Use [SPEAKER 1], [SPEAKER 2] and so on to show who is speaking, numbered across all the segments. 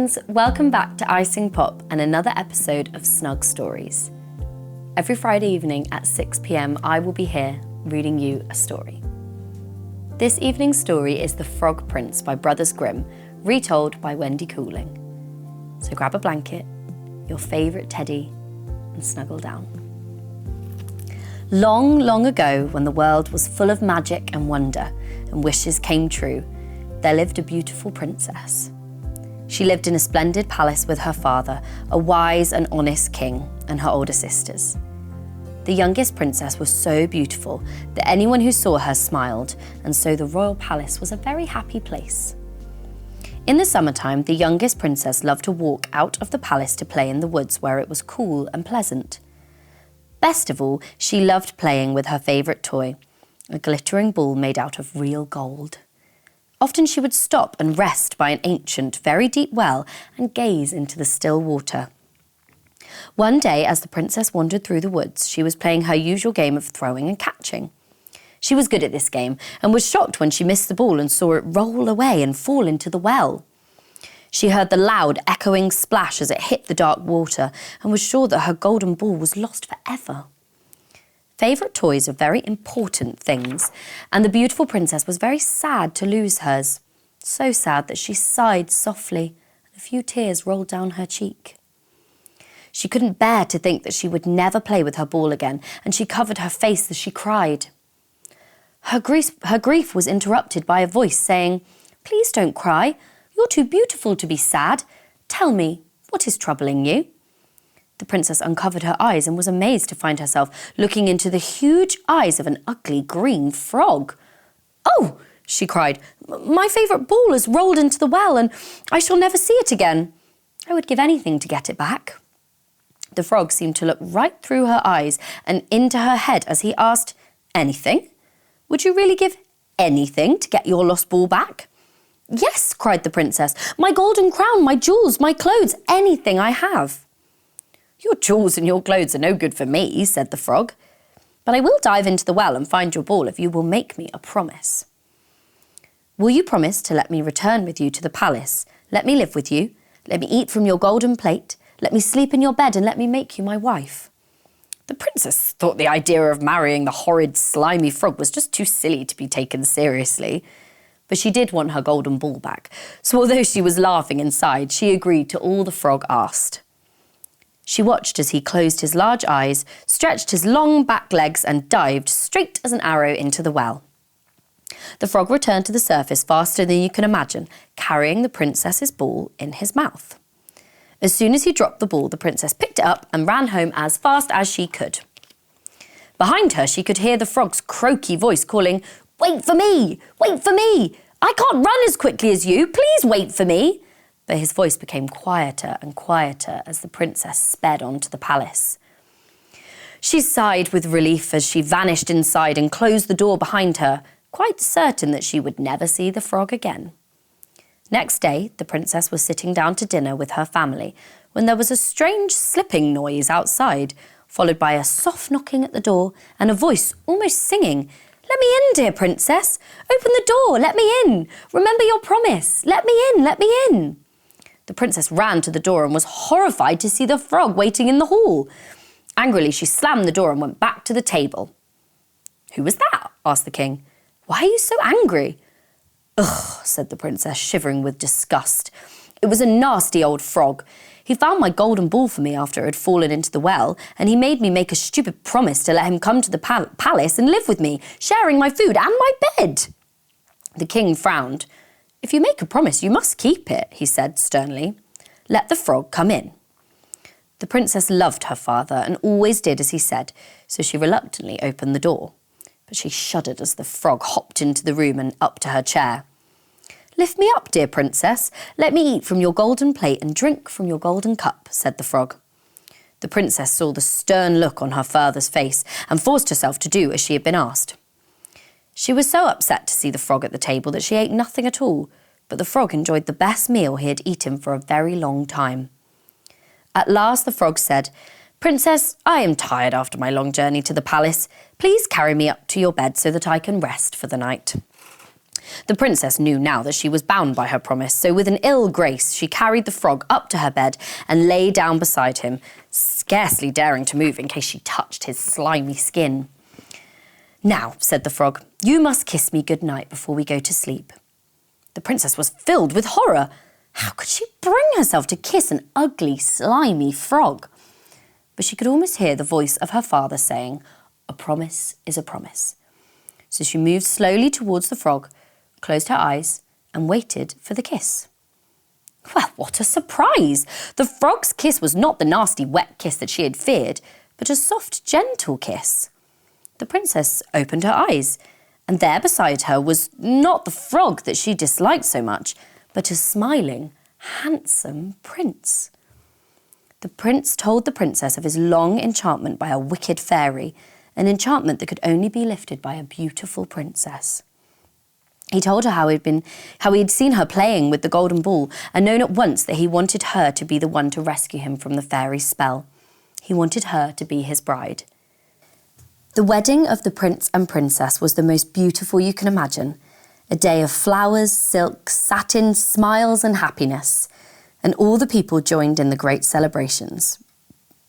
[SPEAKER 1] friends, welcome back to iSingPOP and another episode of Snug Stories. Every Friday evening at 6 p.m, I will be here reading you a story. This evening's story is The Frog Prince by Brothers Grimm, retold by Wendy Cooling. So grab a blanket, your favourite teddy, and snuggle down. Long, long ago, when the world was full of magic and wonder and wishes came true, there lived a beautiful princess. She lived in a splendid palace with her father, a wise and honest king, and her older sisters. The youngest princess was so beautiful that anyone who saw her smiled, and so the royal palace was a very happy place. In the summertime, the youngest princess loved to walk out of the palace to play in the woods where it was cool and pleasant. Best of all, she loved playing with her favourite toy, a glittering ball made out of real gold. Often she would stop and rest by an ancient, very deep well and gaze into the still water. One day, as the princess wandered through the woods, she was playing her usual game of throwing and catching. She was good at this game and was shocked when she missed the ball and saw it roll away and fall into the well. She heard the loud, echoing splash as it hit the dark water and was sure that her golden ball was lost forever. Favourite toys are very important things, and the beautiful princess was very sad to lose hers. So sad that she sighed softly, and a few tears rolled down her cheek. She couldn't bear to think that she would never play with her ball again, and she covered her face as she cried. Her grief was interrupted by a voice saying, "Please don't cry. You're too beautiful to be sad. Tell me, what is troubling you?" The princess uncovered her eyes and was amazed to find herself looking into the huge eyes of an ugly green frog. "Oh," she cried, "my favourite ball has rolled into the well and I shall never see it again. I would give anything to get it back." The frog seemed to look right through her eyes and into her head as he asked, "Anything? Would you really give anything to get your lost ball back?" "Yes," cried the princess, "my golden crown, my jewels, my clothes, anything I have." "Your jewels and your clothes are no good for me," said the frog, "but I will dive into the well and find your ball if you will make me a promise." "Will you promise to let me return with you to the palace? Let me live with you, let me eat from your golden plate, let me sleep in your bed and let me make you my wife?" The princess thought the idea of marrying the horrid, slimy frog was just too silly to be taken seriously. But she did want her golden ball back, so although she was laughing inside, she agreed to all the frog asked. She watched as he closed his large eyes, stretched his long back legs and dived straight as an arrow into the well. The frog returned to the surface faster than you can imagine, carrying the princess's ball in his mouth. As soon as he dropped the ball, the princess picked it up and ran home as fast as she could. Behind her, she could hear the frog's croaky voice calling, "Wait for me! Wait for me! I can't run as quickly as you! Please wait for me!" But his voice became quieter and quieter as the princess sped on to the palace. She sighed with relief as she vanished inside and closed the door behind her, quite certain that she would never see the frog again. Next day, the princess was sitting down to dinner with her family when there was a strange slipping noise outside, followed by a soft knocking at the door and a voice almost singing, "Let me in, dear princess. Open the door, let me in. Remember your promise. Let me in, let me in." The princess ran to the door and was horrified to see the frog waiting in the hall. Angrily, she slammed the door and went back to the table. "Who was that?" asked the king. "Why are you so angry?" "Ugh," said the princess, shivering with disgust. "It was a nasty old frog. He found my golden ball for me after it had fallen into the well, and he made me make a stupid promise to let him come to the palace and live with me, sharing my food and my bed." The king frowned. "If you make a promise, you must keep it," he said sternly. "Let the frog come in." The princess loved her father and always did as he said, so she reluctantly opened the door. But she shuddered as the frog hopped into the room and up to her chair. "Lift me up, dear princess. Let me eat from your golden plate and drink from your golden cup," said the frog. The princess saw the stern look on her father's face and forced herself to do as she had been asked. She was so upset to see the frog at the table that she ate nothing at all, but the frog enjoyed the best meal he had eaten for a very long time. At last the frog said, "Princess, I am tired after my long journey to the palace. Please carry me up to your bed so that I can rest for the night." The princess knew now that she was bound by her promise, so with an ill grace, she carried the frog up to her bed and lay down beside him, scarcely daring to move in case she touched his slimy skin. "Now," said the frog, "you must kiss me good night before we go to sleep." The princess was filled with horror. How could she bring herself to kiss an ugly, slimy frog? But she could almost hear the voice of her father saying, "A promise is a promise." So she moved slowly towards the frog, closed her eyes, and waited for the kiss. Well, what a surprise! The frog's kiss was not the nasty, wet kiss that she had feared, but a soft, gentle kiss. The princess opened her eyes, and there beside her was not the frog that she disliked so much, but a smiling, handsome prince. The prince told the princess of his long enchantment by a wicked fairy, an enchantment that could only be lifted by a beautiful princess. He told her how he had seen her playing with the golden ball and known at once that he wanted her to be the one to rescue him from the fairy's spell. He wanted her to be his bride. The wedding of the prince and princess was the most beautiful you can imagine. A day of flowers, silk, satin, smiles and happiness. And all the people joined in the great celebrations.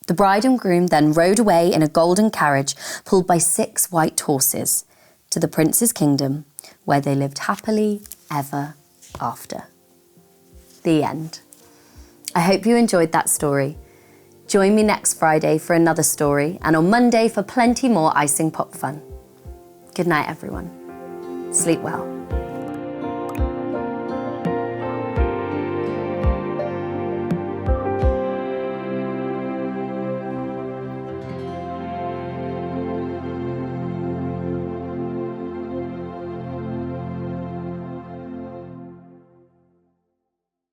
[SPEAKER 1] The bride and groom then rode away in a golden carriage pulled by 6 white horses to the prince's kingdom, where they lived happily ever after. The end. I hope you enjoyed that story. Join me next Friday for another story and on Monday for plenty more iSingPOP fun. Good night, everyone. Sleep well.